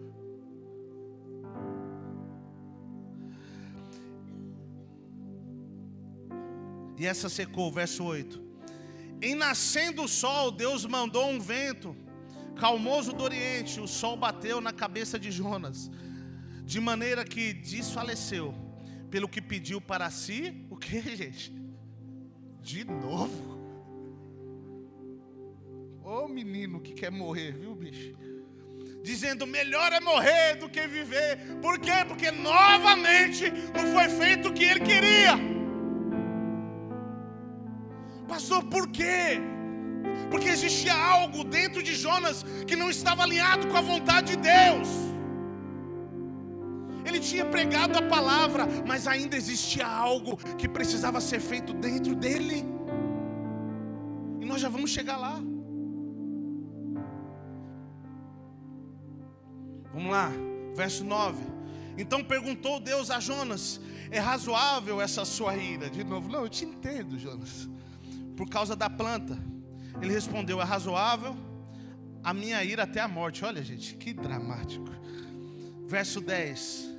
E essa secou, verso 8. Em nascendo o sol, Deus mandou um vento calmoso do oriente. O sol bateu na cabeça de Jonas, de maneira que desfaleceu. Pelo que pediu para si, o que, gente? De novo. Ô menino que quer morrer, viu, bicho? Dizendo: melhor é morrer do que viver. Por quê? Porque novamente não foi feito o que ele queria. Pastor, por quê? Porque existia algo dentro de Jonas que não estava alinhado com a vontade de Deus. Ele tinha pregado a palavra, mas ainda existia algo que precisava ser feito dentro dele. E nós já vamos chegar lá. Vamos lá, verso 9. Então perguntou Deus a Jonas: é razoável essa sua ira? De novo: não, eu te entendo, Jonas, por causa da planta. Ele respondeu: é razoável a minha ira até a morte. Olha, gente, que dramático. Verso 10.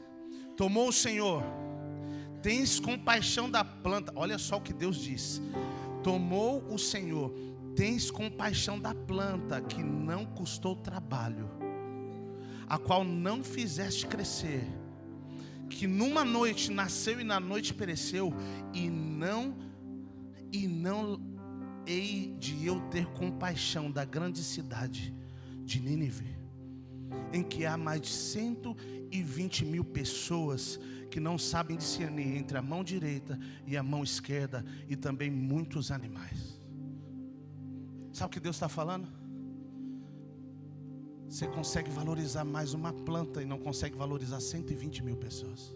Tomou o Senhor, tens compaixão da planta. Olha só o que Deus diz. Tomou o Senhor, tens compaixão da planta, que não custou trabalho, a qual não fizeste crescer, que numa noite nasceu e na noite pereceu, e não hei de eu ter compaixão da grande cidade de Nínive, em que há mais de 120 mil pessoas que não sabem discernir entre a mão direita e a mão esquerda, e também muitos animais. Sabe o que Deus está falando? Você consegue valorizar mais uma planta e não consegue valorizar 120 mil pessoas.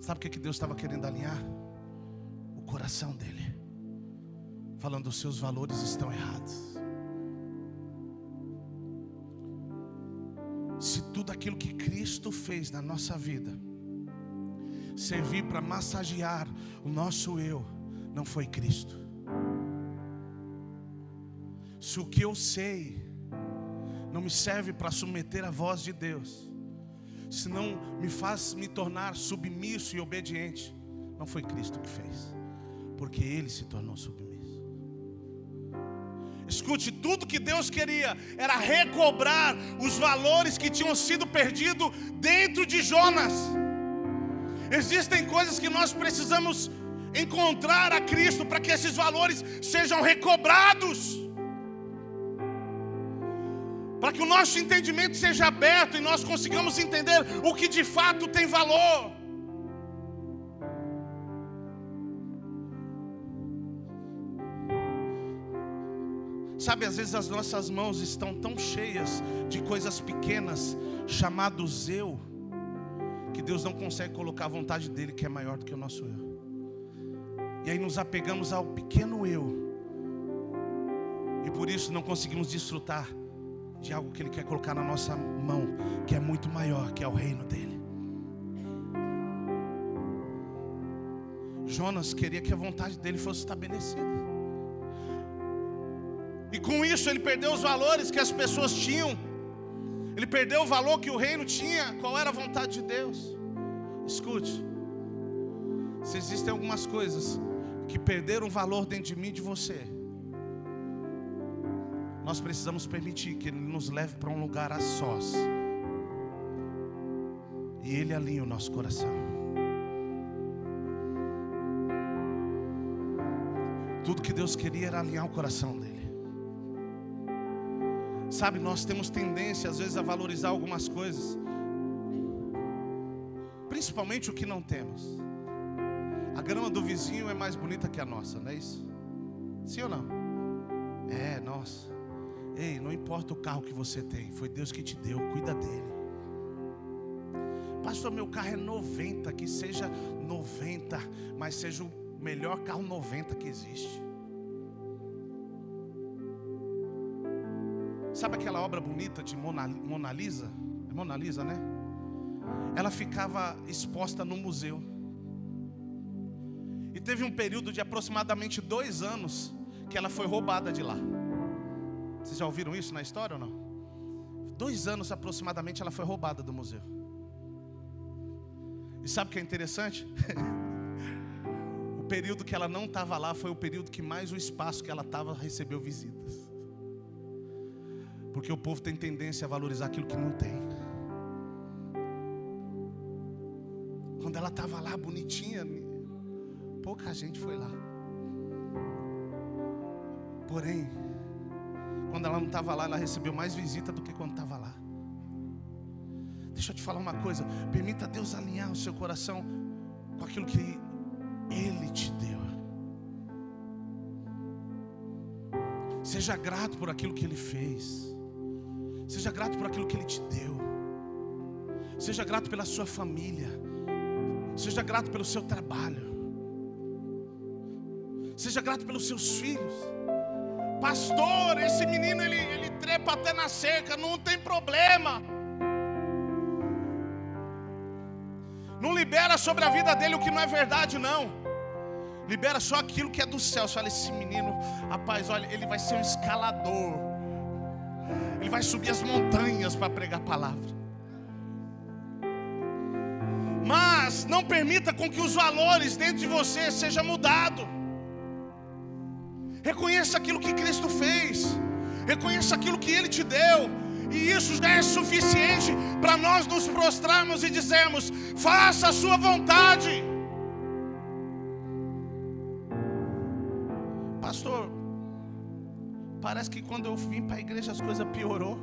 Sabe o que Deus estava querendo alinhar? O coração dele, falando: os seus valores estão errados. Se tudo aquilo que Cristo fez na nossa vida servir para massagear o nosso eu, não foi Cristo. Se o que eu sei não me serve para submeter a voz de Deus, se não me faz me tornar submisso e obediente, não foi Cristo que fez, porque Ele se tornou submisso. Escute, tudo que Deus queria era recobrar os valores que tinham sido perdidos dentro de Jonas. Existem coisas que nós precisamos encontrar a Cristo para que esses valores sejam recobrados, para que o nosso entendimento seja aberto e nós consigamos entender o que de fato tem valor. Sabe, às vezes as nossas mãos estão tão cheias de coisas pequenas, chamados eu, que Deus não consegue colocar a vontade dele, que é maior do que o nosso eu. E aí nos apegamos ao pequeno eu, e por isso não conseguimos desfrutar de algo que Ele quer colocar na nossa mão, que é muito maior, que é o reino dEle. Jonas queria que a vontade dele fosse estabelecida, e com isso ele perdeu os valores que as pessoas tinham. Ele perdeu o valor que o reino tinha. Qual era a vontade de Deus? Escute, se existem algumas coisas que perderam valor dentro de mim e de você, nós precisamos permitir que Ele nos leve para um lugar a sós, e Ele alinha o nosso coração. Tudo que Deus queria era alinhar o coração dEle. Sabe, nós temos tendência às vezes a valorizar algumas coisas, principalmente o que não temos. A grama do vizinho é mais bonita que a nossa, não é isso? Sim ou não? É, nossa. Ei, não importa o carro que você tem, foi Deus que te deu, cuida dele. Pastor, meu carro é 90, que seja 90, mas seja o melhor carro 90 que existe. Sabe aquela obra bonita de Mona Lisa? É Mona Lisa, né? Ela ficava exposta no museu, e teve um período de aproximadamente 2 anos que ela foi roubada de lá. Vocês já ouviram isso na história ou não? 2 anos aproximadamente ela foi roubada do museu. E sabe o que é interessante? O período que ela não estava lá foi o período que mais o espaço que ela estava recebeu visitas. Porque o povo tem tendência a valorizar aquilo que não tem. Quando ela estava lá bonitinha, pouca gente foi lá. Porém, quando ela não estava lá, ela recebeu mais visita do que quando estava lá. Deixa eu te falar uma coisa. Permita Deus alinhar o seu coração com aquilo que Ele te deu. Seja grato por aquilo que Ele fez. Seja grato por aquilo que Ele te deu. Seja grato pela sua família. Seja grato pelo seu trabalho. Seja grato pelos seus filhos. Pastor, esse menino ele trepa até na cerca, não tem problema. Não libera sobre a vida dele o que não é verdade, não. Libera só aquilo que é do céu. Você fala, esse menino, rapaz, olha, ele vai ser um escalador. Ele vai subir as montanhas para pregar a palavra. Mas não permita com que os valores dentro de você sejam mudados. Reconheça aquilo que Cristo fez. Reconheça aquilo que Ele te deu. E isso já é suficiente para nós nos prostrarmos e dizermos: faça a sua vontade. Pastor, parece que quando eu vim para a igreja as coisas piorou.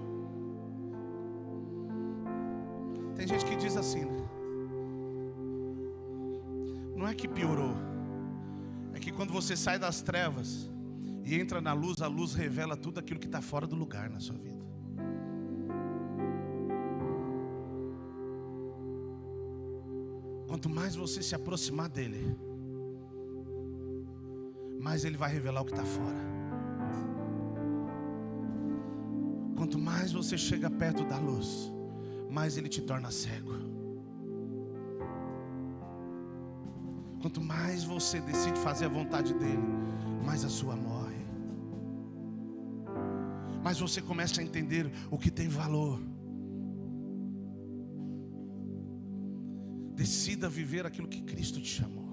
gente que diz assim, né? Não é que piorou, é que quando você sai das trevas e entra na luz, a luz revela tudo aquilo que está fora do lugar na sua vida. Quanto mais você se aproximar dele, mais ele vai revelar o que está fora. Quanto mais você chega perto da luz, mais ele te torna cego. Quanto mais você decide fazer a vontade dele, mais a sua morre. Mais você começa a entender o que tem valor. Decida viver aquilo que Cristo te chamou.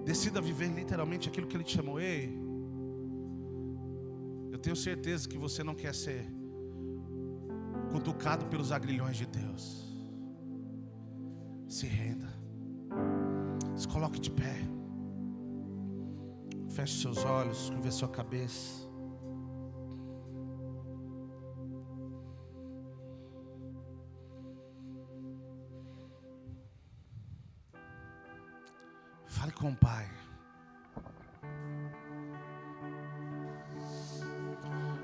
Decida viver literalmente aquilo que Ele te chamou. Ei, eu tenho certeza que você não quer ser cutucado pelos agrilhões de Deus. Se renda. Se coloque de pé. Feche seus olhos, curva sua cabeça. Fale com o Pai.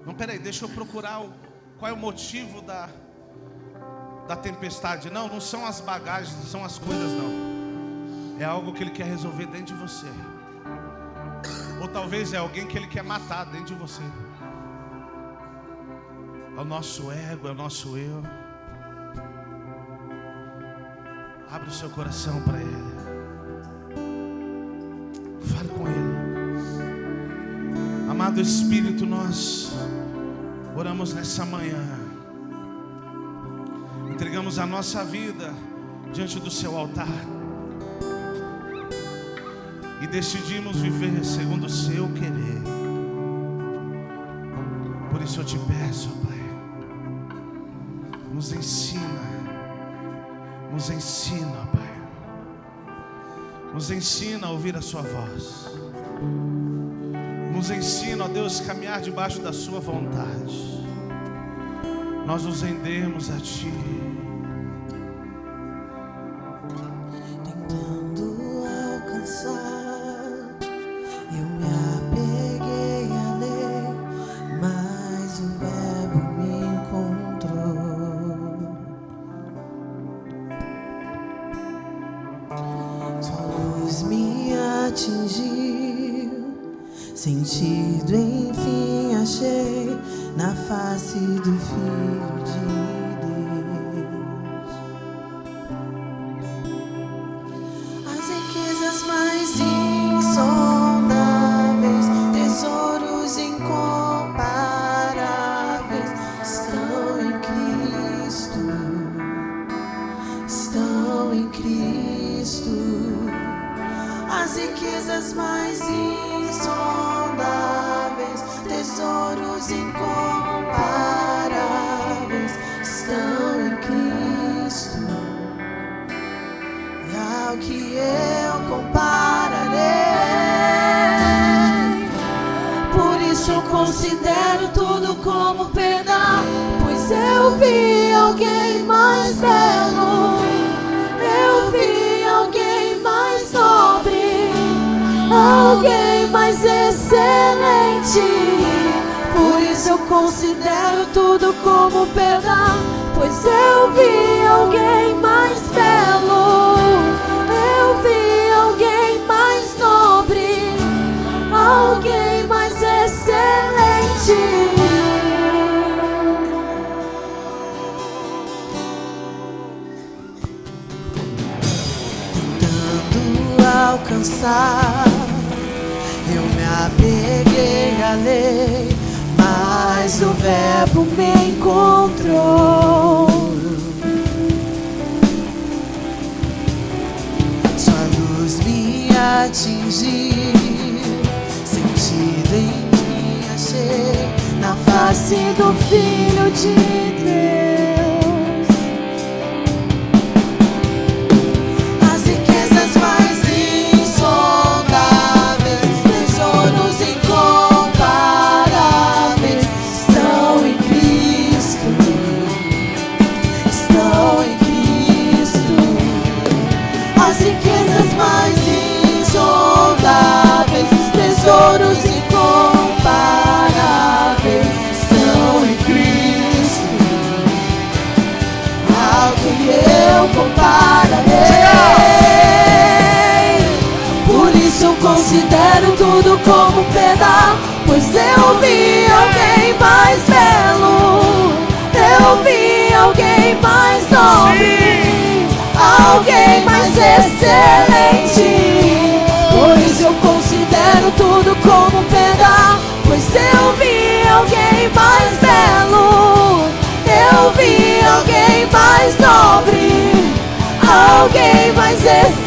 Não, peraí, deixa eu procurar qual é o motivo da tempestade. Não são as bagagens, não são as coisas, não. É algo que Ele quer resolver dentro de você. Ou talvez é alguém que Ele quer matar dentro de você. É o nosso ego, é o nosso eu. Abre o seu coração para Ele. Fale com Ele. Amado Espírito, nós oramos nessa manhã. Entregamos a nossa vida diante do seu altar. E decidimos viver segundo o seu querer. Por isso eu te peço, Pai, nos ensina, Pai. Nos ensina a ouvir a sua voz. Nos ensina, ó Deus, a caminhar debaixo da sua vontade. Nós nos rendemos a Ti. Sentido enfim achei na face do Filho de Deus. As riquezas mais insondáveis, tesouros incomparáveis, estão em Cristo, estão em Cristo. As riquezas mais insondáveis, tesouros incomparáveis, estão em Cristo. E ao que eu compararei, por isso eu considero tudo como perda, pois eu vi alguém mais belo, eu vi alguém mais nobre, alguém mais excelente. Por isso eu considero tudo como perda, pois eu vi alguém mais belo, eu vi alguém mais nobre, alguém mais excelente. Tentando alcançar, eu me apeguei à lei, mas o Verbo me encontrou. Sua luz me atingiu, sentido em mim achei na face do Filho de Deus. As riquezas mais insondáveis, tesouros incomparáveis, estão em Cristo, estão como pedra, pois eu vi alguém mais belo, eu vi alguém mais nobre, alguém mais excelente. Por isso eu considero tudo como pedra, pois eu vi alguém mais belo, eu vi alguém mais nobre, alguém mais excelente.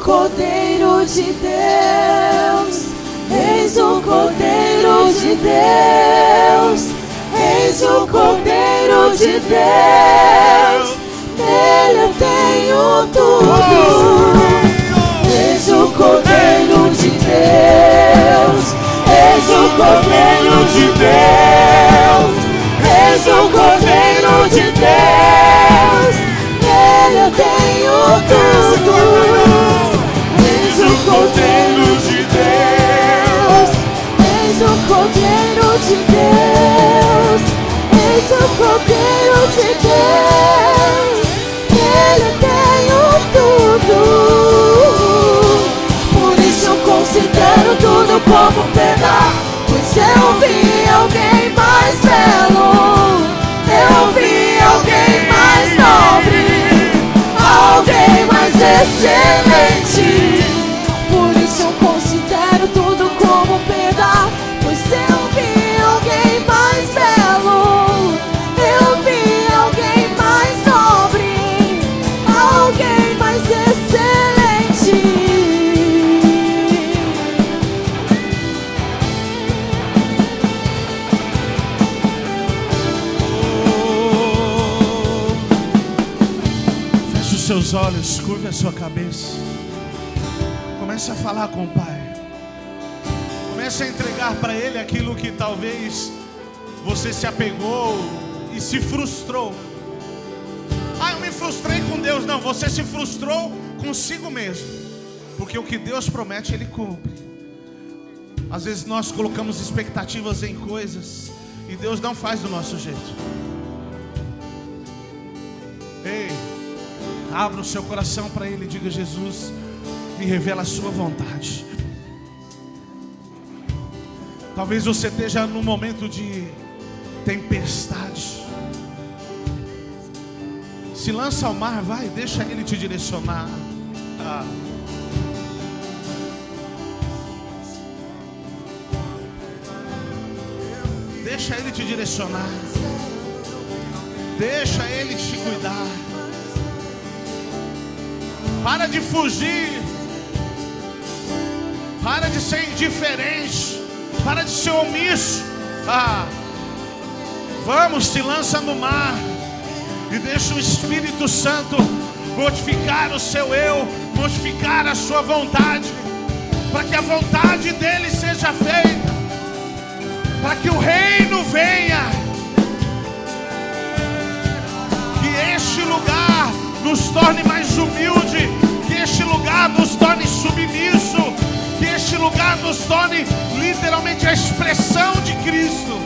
Cordeiro de Deus, eis o Cordeiro de Deus, eis o Cordeiro de Deus, nele eu tenho tudo. Eis o Cordeiro de Deus, eis o Cordeiro de Deus, eis o Cordeiro de Deus, nele eu tenho tudo. Eis o Cordeiro de Deus, eis o Cordeiro de Deus, eis o Cordeiro de Deus, nele eu tenho tudo. Por isso eu considero tudo como pedra, pois eu vi alguém mais belo, eu vi alguém mais nobre, alguém mais excelente. Por isso eu considero tudo como pedra, pois eu vi alguém mais belo, eu vi alguém mais nobre, alguém mais excelente. Feche os seus olhos, curve a sua cabeça. Comece a falar com o Pai. Comece a entregar para Ele aquilo que talvez você se apegou e se frustrou. Ah, eu me frustrei com Deus. Não, você se frustrou consigo mesmo. Porque o que Deus promete, Ele cumpre. Às vezes nós colocamos expectativas em coisas e Deus não faz do nosso jeito. Ei, abra o seu coração para Ele e diga: Jesus, me revela a sua vontade. Talvez você esteja num momento de tempestade. Se lança ao mar, vai, deixa Ele te direcionar. Deixa Ele te direcionar. Deixa Ele te cuidar. Para de fugir. Para de ser indiferente. Para de ser omisso. Vamos, se lança no mar. E deixa o Espírito Santo modificar o seu eu, modificar a sua vontade, para que a vontade dele seja feita, para que o reino venha. Que este lugar nos torne mais humilde, que este lugar nos torne submisso, que este lugar nos torne literalmente a expressão de Cristo.